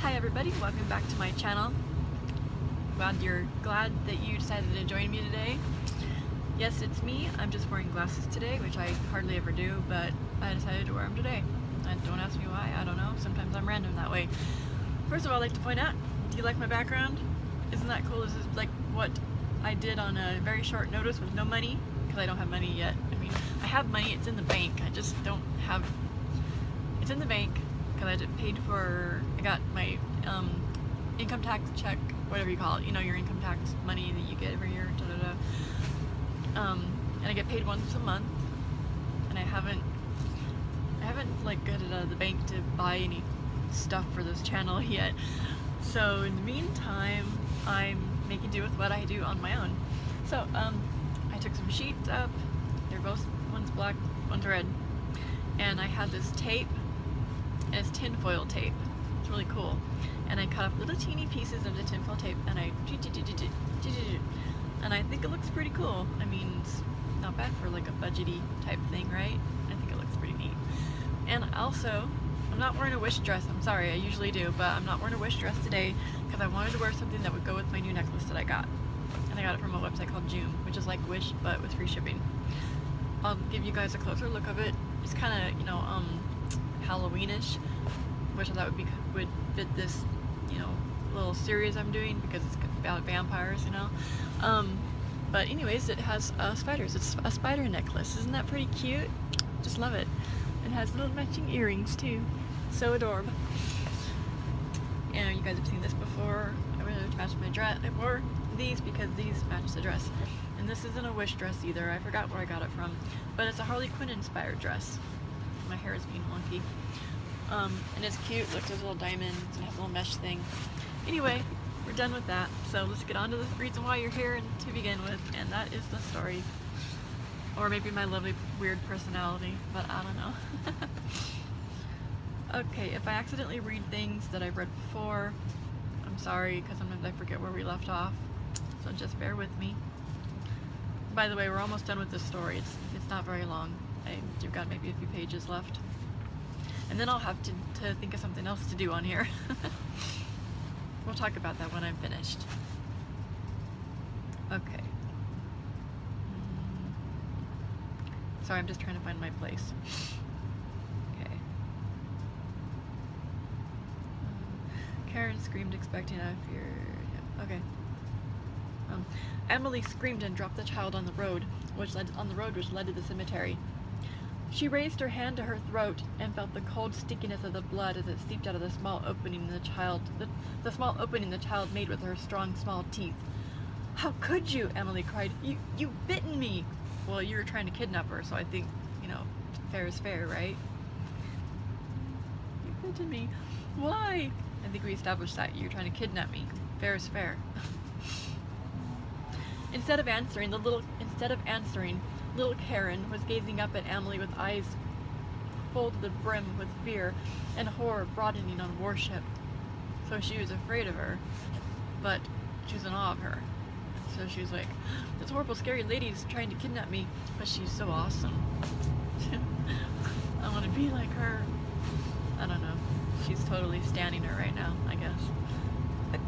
Hi everybody, welcome back to my channel. Glad that you decided to join me today. Yes, it's me. I'm just wearing glasses today, which I hardly ever do, but I decided to wear them today. And don't ask me why, I don't know. Sometimes I'm random that way. First of all, I'd like to point out, do you like my background? Isn't that cool? This is like what I did on a very short notice with no money, because I don't have money yet. I mean, I have money, it's in the bank. I just don't have, it's in the bank because I just paid for, I got my income tax check, whatever you call it, you know, your income tax money that you get every year, and I get paid once a month, and I haven't like got it out of the bank to buy any stuff for this channel yet. So in the meantime, I'm making do with what I do on my own. So I took some sheets up. They're both, one's black, one's red, and I had this tape, and it's tinfoil tape. It's really cool. And I cut up little teeny pieces of the tinfoil tape, and I think it looks pretty cool. I mean, it's not bad for like a budgety type thing, right? I think it looks pretty neat. And also, I'm not wearing a wish dress. I'm sorry, I usually do, but I'm not wearing a wish dress today because I wanted to wear something that would go with my new necklace that I got. And I got it from a website called Joom, which is like Wish, but with free shipping. I'll give you guys a closer look of it. It's kind of, you know, Halloweenish, which I thought would fit this, you know, little series I'm doing because it's about vampires, you know. But anyways, it has spiders. It's a spider necklace. Isn't that pretty cute? Just love it. It has little matching earrings too. So adorable. You know, you guys have seen this before. I really matched my dress. I wore these because these match the dress. And this isn't a Wish dress either. I forgot where I got it from. But it's a Harley Quinn inspired dress. My hair is being wonky. And it's cute. Look, there's little diamonds and has a little mesh thing. Anyway, we're done with that. So let's get on to the reason why you're here and to begin with. And that is the story. Or maybe my lovely weird personality, but I don't know. Okay, if I accidentally read things that I've read before, I'm sorry, because sometimes I forget where we left off. So just bear with me. By the way, we're almost done with this story. It's not very long. I've got maybe a few pages left. And then I'll have to think of something else to do on here. We'll talk about that when I'm finished. Okay. Sorry, I'm just trying to find my place. Okay. Karen screamed, expecting a fear. Yeah. Okay. Emily screamed and dropped the child on the road, which led to the cemetery. She raised her hand to her throat and felt the cold stickiness of the blood as it seeped out of the small opening the child made with her strong, small teeth. "How could you?" Emily cried. You bitten me!" Well, you were trying to kidnap her, so I think, you know, fair is fair, right? "You bitten me. Why?" I think we established that. You were trying to kidnap me. Fair is fair. Instead of answering, little Karen was gazing up at Emily with eyes full to the brim with fear and horror broadening on worship. So she was afraid of her, but she was in awe of her. So she was like, "This horrible, scary lady's trying to kidnap me, but she's so awesome. I want to be like her." I don't know. She's totally standing her right now, I guess.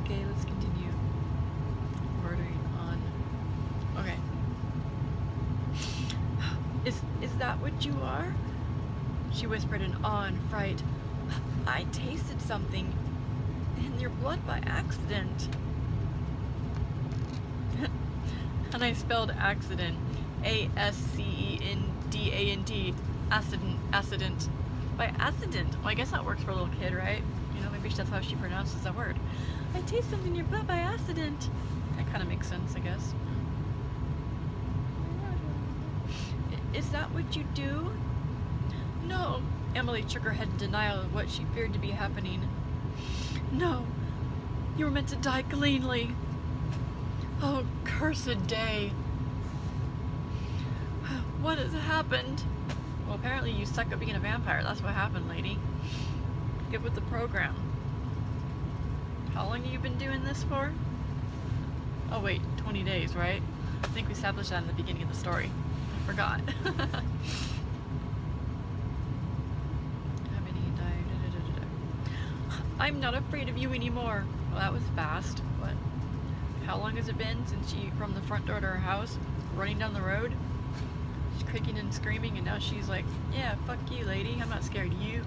Okay, let's continue. Ordering on. Okay. Is that what you are?" She whispered in awe and fright. "I tasted something in your blood by accident." And I spelled accident. A-S-C-E-N-D-A-N-T. Accident. By accident. Well, I guess that works for a little kid, right? You know, maybe that's how she pronounces that word. "I taste something in your blood by accident." That kind of makes sense, I guess. "Is that what you do?" "No." Emily shook her head in denial of what she feared to be happening. "No. You were meant to die cleanly." "Oh, cursed day. What has happened?" "Well, apparently you suck at being a vampire. That's what happened, lady. Get with the program." "How long have you been doing this for?" "Oh wait, 20 days, right? I think we established that in the beginning of the story. I forgot." I'm not afraid of you anymore. Well, that was fast. What? How long has it been since she, from the front door to her house, running down the road? She's kicking and screaming, and now she's like, yeah, fuck you, lady. I'm not scared of you.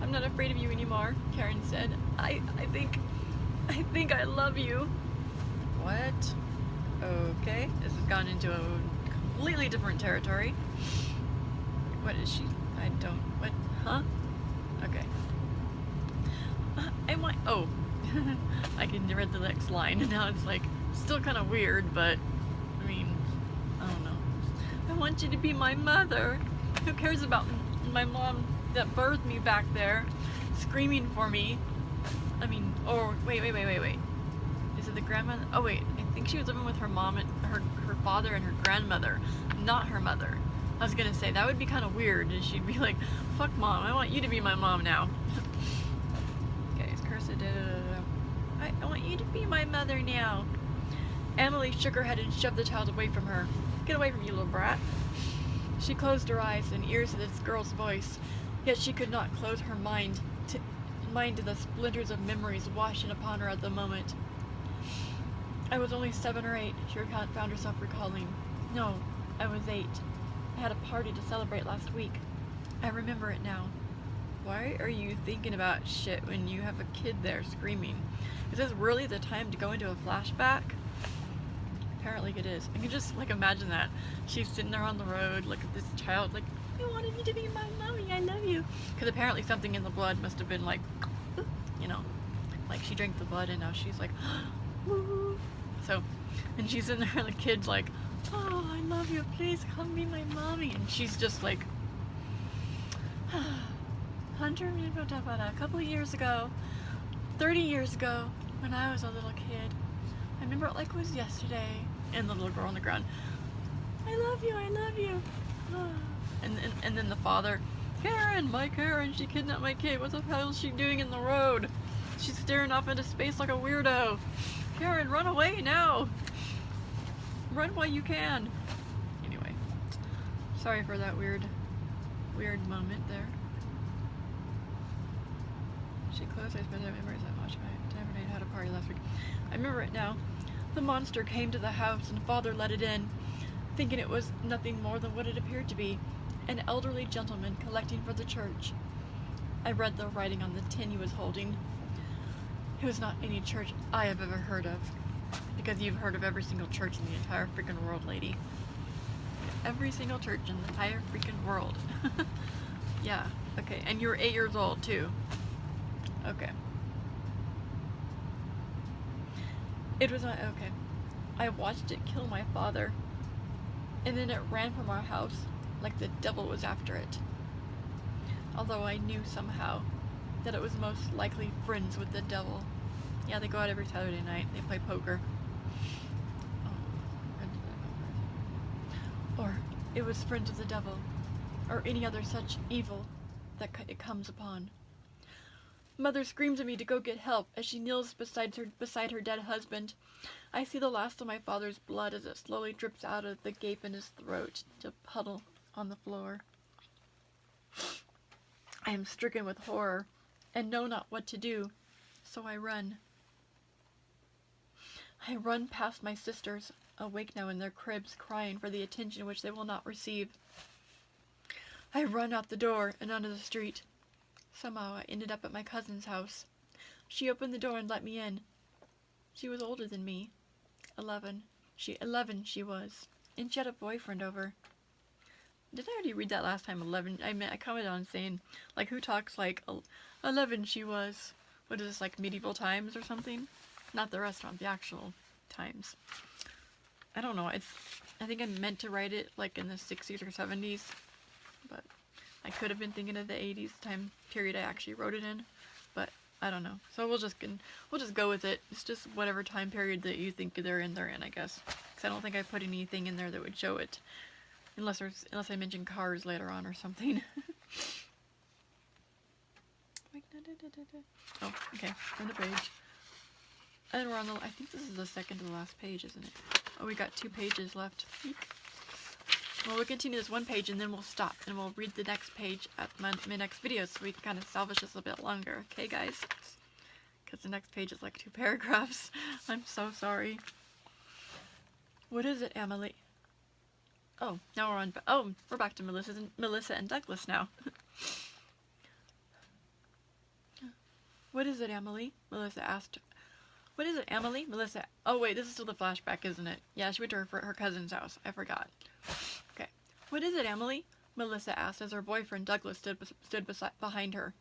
I'm not afraid of you anymore, Karen said. I think I love you. What? Okay, this has gone into a completely different territory. What is she? I don't, what, huh? Okay. Oh, I can read the next line, and now it's like, still kind of weird, but, I mean, I don't know. I want you to be my mother. Who cares about my mom that birthed me back there, screaming for me? I mean, or, wait. Is it the grandmother? Oh wait, I think she was living with her mom and her father and her grandmother, not her mother. I was gonna say, that would be kind of weird, and she'd be like, fuck mom, I want you to be my mom now. Okay, it's cursed. I want you to be my mother now. Emily shook her head and shoved the child away from her. Get away from me, little brat. She closed her eyes and ears to this girl's voice, yet she could not close her mind to the splinters of memories washing upon her at the moment. I was only 7 or 8, she found herself recalling. No, I was 8. I had a party to celebrate last week. I remember it now. Why are you thinking about shit when you have a kid there screaming? Is this really the time to go into a flashback? Apparently it is. I can just, like, imagine that. She's sitting there on the road, like, this child, like, I wanted you to be my mommy, I love you. Because apparently something in the blood must have been like, you know, like she drank the blood and now she's like, woo. So, and she's in there and the kid's like, oh, I love you, please come be my mommy. And she's just like, a couple of years ago, 30 years ago, when I was a little kid, I remember it like it was yesterday. And the little girl on the ground, I love you, I love you. And then the father, Karen, my Karen, she kidnapped my kid. What the hell is she doing in the road? She's staring off into space like a weirdo. Karen, run away now. Run while you can. Anyway, sorry for that weird moment there. She closed eyes, but I memories that much. My time and I had a party last week. I remember it now. The monster came to the house and father let it in, thinking it was nothing more than what it appeared to be, an elderly gentleman collecting for the church. I read the writing on the tin he was holding. It was not any church I have ever heard of, because you've heard of every single church in the entire freaking world, lady. Every single church in the entire freaking world. Yeah, okay, and you were 8 years old, too. Okay. It was not, okay. I watched it kill my father, and then it ran from our house like the devil was after it. Although I knew somehow that it was most likely friends with the devil. Yeah, they go out every Saturday night, they play poker. Or it was friends with the devil, or any other such evil that it comes upon. Mother screams at me to go get help as she kneels beside her dead husband. I see the last of my father's blood as it slowly drips out of the gape in his throat to puddle on the floor. I am stricken with horror and know not what to do, so I run. I run past my sisters, awake now in their cribs, crying for the attention which they will not receive. I run out the door and onto the street. Somehow I ended up at my cousin's house. She opened the door and let me in. She was older than me. 11 she was. And she had a boyfriend over. Did I already read that last time? 11. I commented on saying, like, who talks like 11 she was. What is this, like medieval times or something? Not the restaurant, the actual times. I don't know. I think I meant to write it like in the 60s or 70s, but I could have been thinking of the 80s time period I actually wrote it in, but I don't know. So we'll just go with it. It's just whatever time period that you think they're in, I guess. Because I don't think I put anything in there that would show it, unless I mention cars later on or something. Oh, okay. Turn the page. And we're on I think this is the second to the last page, isn't it? Oh, we got 2 pages left. Eek. Well, we'll continue this one page and then we'll stop and we'll read the next page at my next video so we can kind of salvage this a bit longer. Okay, guys? Because the next page is like 2 paragraphs. I'm so sorry. What is it, Emily? Oh, now we're on. Oh, we're back to Melissa and Douglas now. What is it, Emily? Melissa asked. What is it, Emily? Melissa. Oh, wait, this is still the flashback, isn't it? Yeah, she went to her cousin's house. I forgot. Okay. What is it, Emily? Melissa asked as her boyfriend Douglas stood behind her.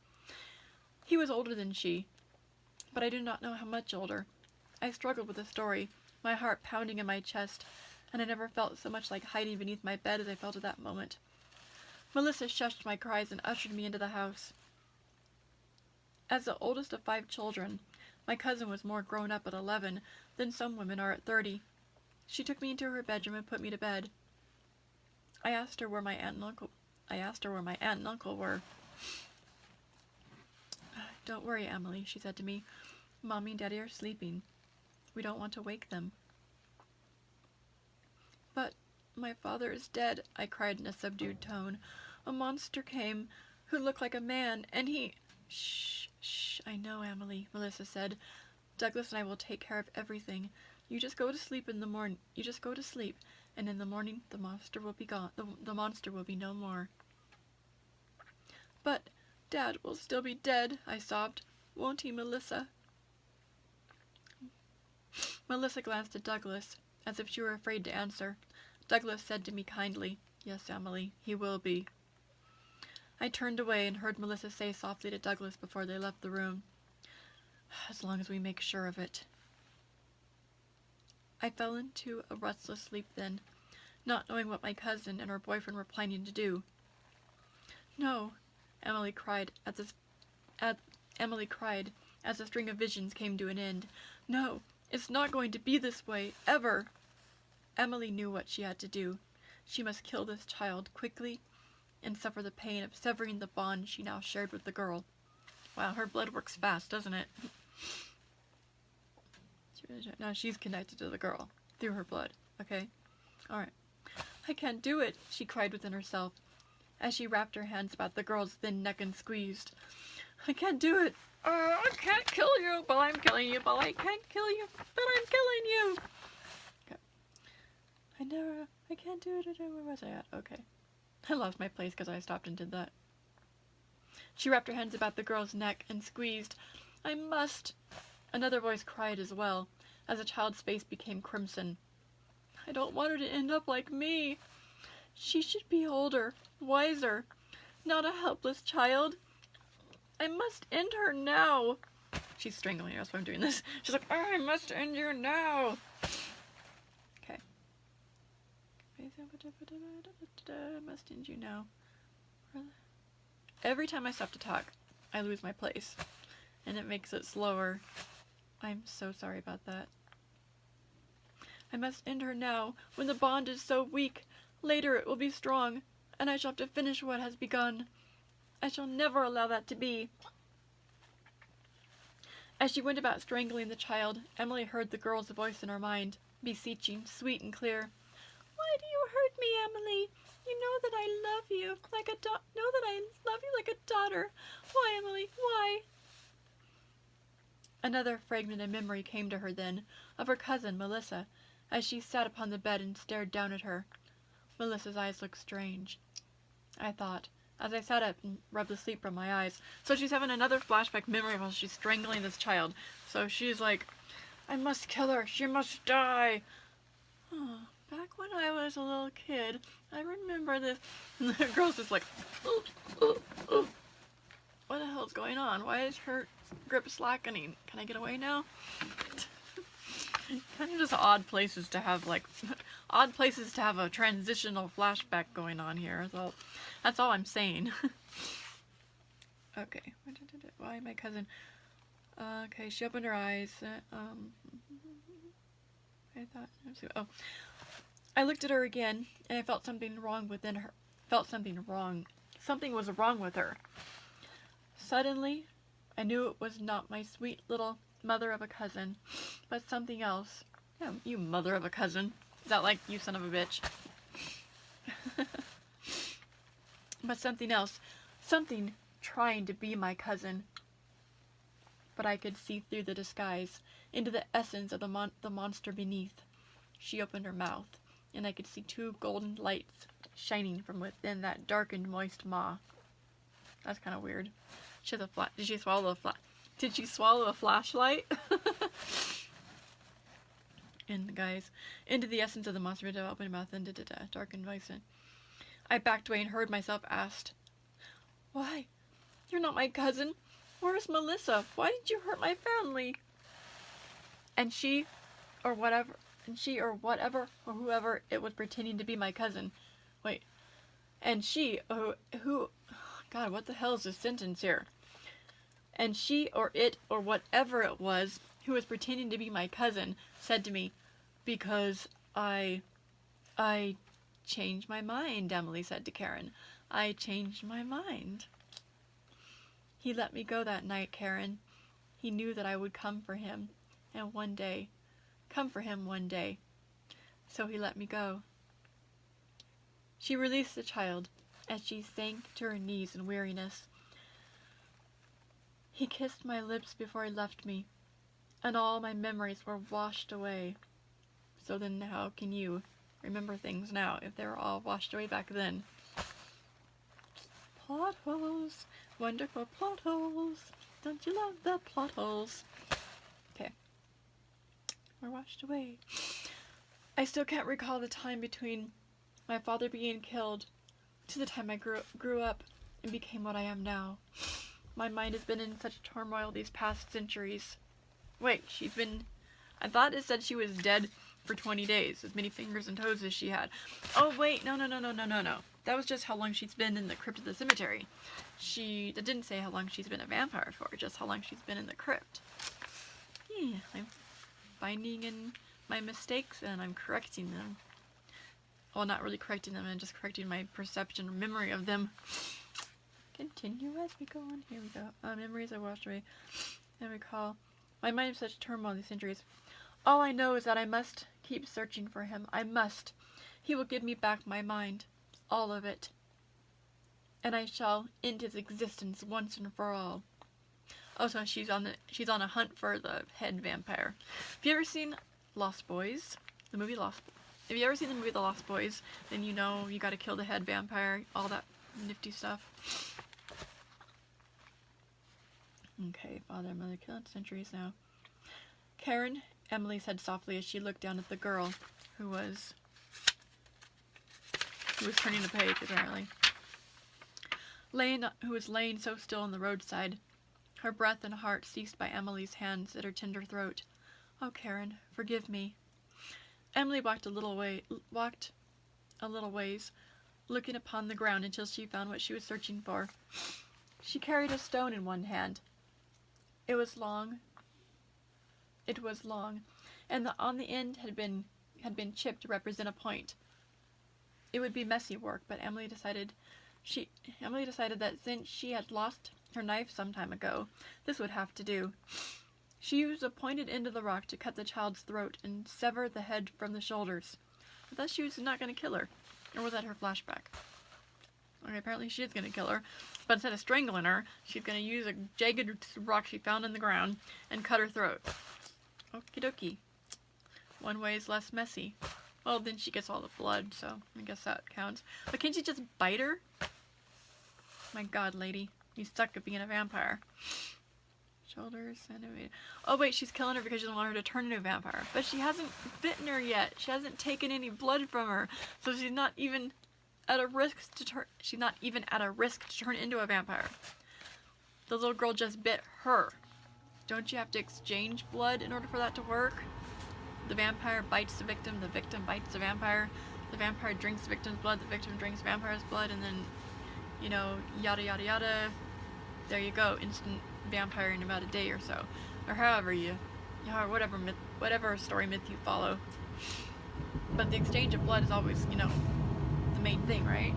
He was older than she, but I did not know how much older. I struggled with the story, my heart pounding in my chest, and I never felt so much like hiding beneath my bed as I felt at that moment. Melissa shushed my cries and ushered me into the house. As the oldest of 5 children, my cousin was more grown up at 11 than some women are at 30. She took me into her bedroom and put me to bed. I asked her where my aunt and uncle were. Don't worry, Emily, she said to me. Mommy and Daddy are sleeping. We don't want to wake them. But my father is dead, I cried in a subdued tone. A monster came who looked like a man, and he... Shh, I know, Emily, Melissa said. Douglas and I will take care of everything. You just go to sleep in the morning. You just go to sleep, and in the morning the monster will be gone. The monster will be no more. But Dad will still be dead, I sobbed. Won't he, Melissa? Melissa glanced at Douglas, as if she were afraid to answer. Douglas said to me kindly, Yes, Emily, he will be. I turned away and heard Melissa say softly to Douglas before they left the room, As long as we make sure of it. I fell into a restless sleep then, not knowing what my cousin and her boyfriend were planning to do. No, Emily cried as the string of visions came to an end. No, it's not going to be this way, ever. Emily knew what she had to do. She must kill this child quickly and suffer the pain of severing the bond she now shared with the girl. Wow, her blood works fast, doesn't it? Now she's connected to the girl through her blood, okay? Alright. I can't do it, she cried within herself, as she wrapped her hands about the girl's thin neck and squeezed. I can't do it. I can't kill you, but I'm killing you, but I can't kill you, but I'm killing you. Okay. I can't do it. Where was I at? Okay. I lost my place because I stopped and did that. She wrapped her hands about the girl's neck and squeezed. I must. Another voice cried as well, as the child's face became crimson. I don't want her to end up like me. She should be older, wiser, not a helpless child. I must end her now. She's strangling her, that's why I'm doing this. She's like, I must end you now. Okay. Must end you now. Every time I stop to talk, I lose my place, and it makes it slower. I'm so sorry about that. I must end her now, when the bond is so weak. Later it will be strong, and I shall have to finish what has begun. I shall never allow that to be. As she went about strangling the child, Emily heard the girl's voice in her mind, beseeching, sweet and clear. Why do you hurt me, Emily? You know that I love you like a daughter. Why, Emily? Why? Another fragment of memory came to her then, of her cousin, Melissa, as she sat upon the bed and stared down at her. Melissa's eyes looked strange, I thought, as I sat up and rubbed the sleep from my eyes. So she's having another flashback memory while she's strangling this child. So she's like, I must kill her. She must die. Oh, back when I was a little kid, I remember this. And the girl's just like, what the hell's going on? Why is her grip slackening? Can I get away now? Kind of just odd places to have a transitional flashback going on here. So that's all I'm saying. Okay. Why my cousin? Okay, she opened her eyes. I looked at her again, and I felt something wrong within her. Something was wrong with her. Suddenly, I knew it was not my sweet little mother of a cousin, but something else. Yeah, you mother of a cousin. Is that like, you son of a bitch? But something else, something trying to be my cousin. But I could see through the disguise, into the essence of the monster beneath. She opened her mouth, and I could see 2 golden lights shining from within that darkened, moist maw. That's kind of weird. Did she swallow a flashlight? And guys, into the essence of the monster, open mouth, and darkened voice. I backed away and heard myself asked, "Why? You're not my cousin. Where's Melissa? Why did you hurt my family?" And she, or whatever, or whoever it was pretending to be my cousin. Wait. And she, who, God, what the hell is this sentence here? And she, or it, or whatever it was, who was pretending to be my cousin, said to me, "Because I changed my mind," Emily said to Karen. "I changed my mind." He let me go that night, Karen. He knew that I would come for him one day. So he let me go. She released the child as she sank to her knees in weariness. He kissed my lips before he left me, and all my memories were washed away. So then how can you remember things now if they were all washed away back then? Plot holes. Wonderful plot holes. Don't you love the plot holes? Okay. We're washed away. I still can't recall the time between my father being killed to the time I grew up and became what I am now. My mind has been in such turmoil these past centuries. Wait, I thought it said she was dead for 20 days, as many fingers and toes as she had. Oh wait, no. That was just how long she's been in the crypt of the cemetery. That didn't say how long she's been a vampire for, just how long she's been in the crypt. Yeah, I'm finding in my mistakes and I'm correcting them. Well, not really correcting them, I'm just correcting my perception or memory of them. Continue as we go on. Here we go. Memories I washed away and recall. My mind is such turmoil these centuries. All I know is that I must keep searching for him. I must. He will give me back my mind. All of it. And I shall end his existence once and for all. Oh, so she's on a hunt for the head vampire. Have you ever seen Lost Boys? The movie Lost Boys? If you ever seen the movie The Lost Boys, then you know you gotta kill the head vampire, all that nifty stuff. Okay, father and mother killed centuries now. Karen, Emily said softly as she looked down at the girl who was turning a page, apparently. Who was laying so still on the roadside. Her breath and heart ceased by Emily's hands at her tender throat. Oh, Karen, forgive me. Emily walked a little ways, looking upon the ground until she found what she was searching for. She carried a stone in one hand. It was long, and on the end had been chipped to represent a point. It would be messy work, but Emily decided that since she had lost her knife some time ago, this would have to do. She used a pointed end of the rock to cut the child's throat and sever the head from the shoulders. I thought she was not going to kill her. Or was that her flashback? Okay, apparently she is going to kill her. But instead of strangling her, she's going to use a jagged rock she found in the ground and cut her throat. Okie dokie. One way is less messy. Well, then she gets all the blood, so I guess that counts. But can't you just bite her? My god, lady. You suck at being a vampire. Shoulders, centimeter. Oh wait, she's killing her because she doesn't want her to turn into a vampire. But she hasn't bitten her yet. She hasn't taken any blood from her. So she's not even at a risk to turn into a vampire. The little girl just bit her. Don't you have to exchange blood in order for that to work? The vampire bites the victim bites the vampire drinks the victim's blood, the victim drinks the vampire's blood, and then, you know, yada yada yada. There you go, instant vampire in about a day or so. Or whatever story myth you follow. But the exchange of blood is always, you know, the main thing, right?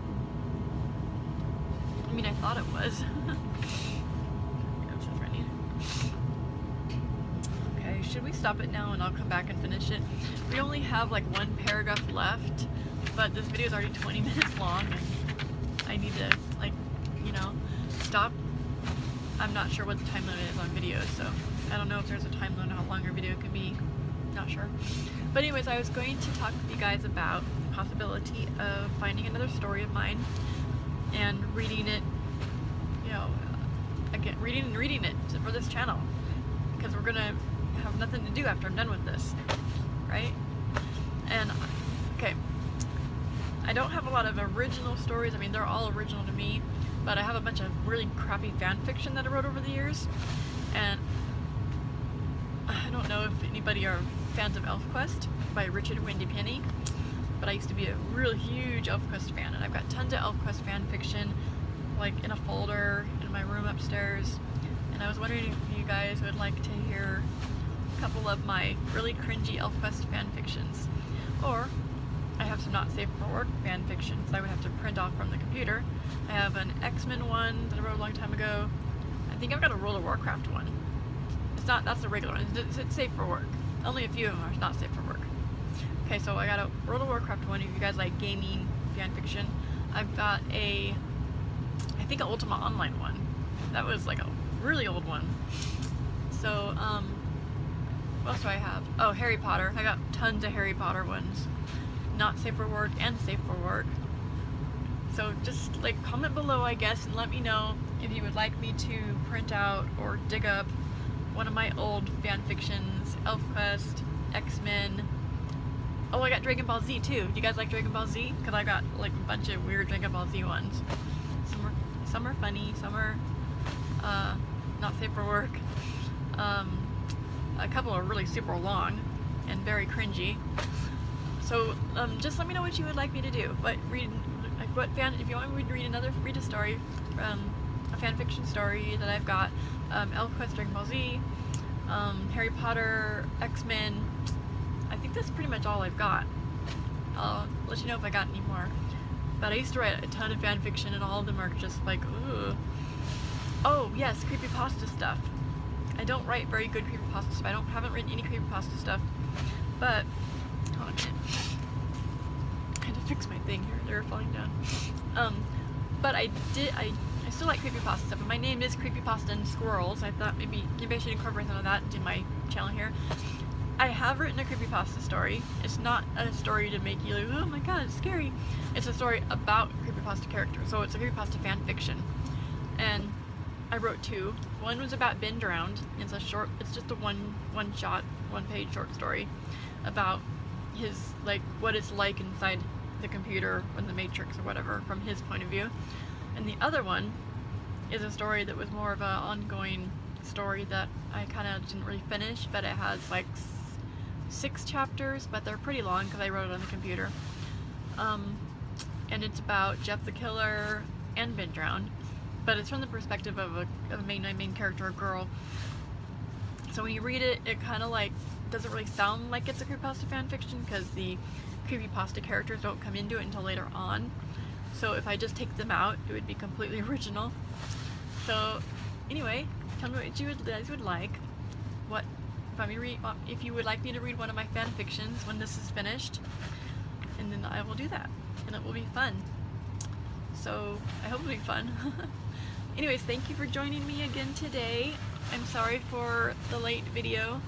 I mean, I thought it was. Okay, should we stop it now and I'll come back and finish it? We only have like one paragraph left, but this video is already 20 minutes long, and I need to, like, you know, stop. I'm not sure what the time limit is on videos, so I don't know if there's a time limit on how long your video can be. Not sure. But anyways, I was going to talk with you guys about the possibility of finding another story of mine and reading it, you know, again, reading it for this channel, because we're gonna have nothing to do after I'm done with this, right? And okay, I don't have a lot of original stories. I mean, they're all original to me, but I have a bunch of really crappy fan fiction that I wrote over the years, and I don't know if anybody are fans of ElfQuest by Richard and Wendy Penny, but I used to be a real huge ElfQuest fan, and I've got tons of ElfQuest fan fiction, like in a folder in my room upstairs. And I was wondering if you guys would like to hear a couple of my really cringy ElfQuest fan fictions, or I have some not safe for work fan fictions that I would have to print off from the computer. I have an X-Men one that I wrote a long time ago. I think I've got a World of Warcraft one. It's not, that's the regular one. It's safe for work. Only a few of them are not safe for work. Okay, so I got a World of Warcraft one if you guys like gaming fan fiction. I've got a, I think, an Ultima Online one. That was like a really old one. So, what else do I have? Oh, Harry Potter. I got tons of Harry Potter ones. Not safe for work and safe for work. So just like comment below, I guess, and let me know if you would like me to print out or dig up one of my old fan fictions, ElfQuest, X-Men. Oh, I got Dragon Ball Z too. Do you guys like Dragon Ball Z? Because I got like a bunch of weird Dragon Ball Z ones. Some are funny, some are not safe for work. A couple are really super long and very cringy. So just let me know what you would like me to do. But if you want me to read a story, a fan fiction story that I've got, ElfQuest, Dragon Ball Z, Harry Potter, X-Men. I think that's pretty much all I've got. I'll let you know if I got any more. But I used to write a ton of fan fiction, and all of them are just like, ugh. Oh yes, creepypasta stuff. I don't write very good creepypasta stuff. Haven't written any creepypasta stuff. But hold on a minute. I had to fix my thing here. They're falling down. But I still like creepypasta stuff. And my name is Creepypasta and Squirrels. I thought maybe I should incorporate some of that into my channel here. I have written a creepypasta story. It's not a story to make you like, oh my god, it's scary. It's a story about creepypasta characters. So it's a creepypasta fan fiction. And I wrote two. One was about Ben Drowned. It's just a one-shot, one-page short story about his, like, what it's like inside the computer or the Matrix or whatever from his point of view. And the other one is a story that was more of an ongoing story that I kind of didn't really finish, but it has like 6 chapters, but they're pretty long because I wrote it on the computer. And it's about Jeff the Killer and Ben Drowned, but it's from the perspective of a main character, a girl. So when you read it, it kind of like doesn't really sound like it's a creepypasta fan fiction because the creepypasta characters don't come into it until later on. So if I just take them out, it would be completely original. So anyway, tell me what you guys would like. If you would like me to read one of my fan fictions when this is finished, and then I will do that, and it will be fun. So I hope it'll be fun. Anyways, thank you for joining me again today. I'm sorry for the late video.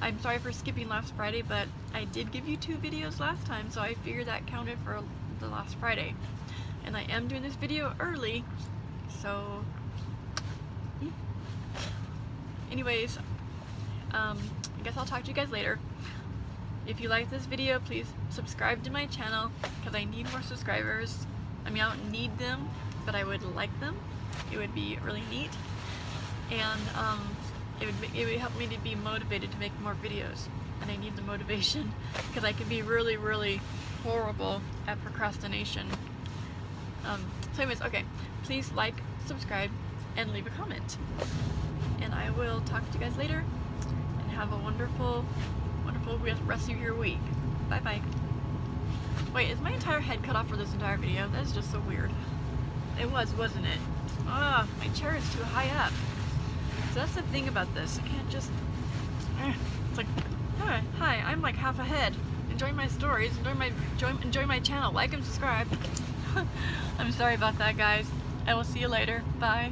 I'm sorry for skipping last Friday, but I did give you 2 videos last time, so I figured that counted for the last Friday. And I am doing this video early, so yeah. Anyways, I guess I'll talk to you guys later. If you like this video, please subscribe to my channel, because I need more subscribers. I mean, I don't need them, but I would like them. It would be really neat. And it would help me to be motivated to make more videos. And I need the motivation, because I can be really, really horrible at procrastination. So anyways, okay, please like, subscribe, and leave a comment. And I will talk to you guys later, and have a wonderful, wonderful rest of your week. Bye bye. Wait, is my entire head cut off for this entire video? That's just so weird. It was, wasn't it? Ah, my chair is too high up. So that's the thing about this. I can't just... It's like, hi, I'm like half a head. enjoy my stories, enjoy my channel, like and subscribe. I'm sorry about that, guys. I will see you later. Bye.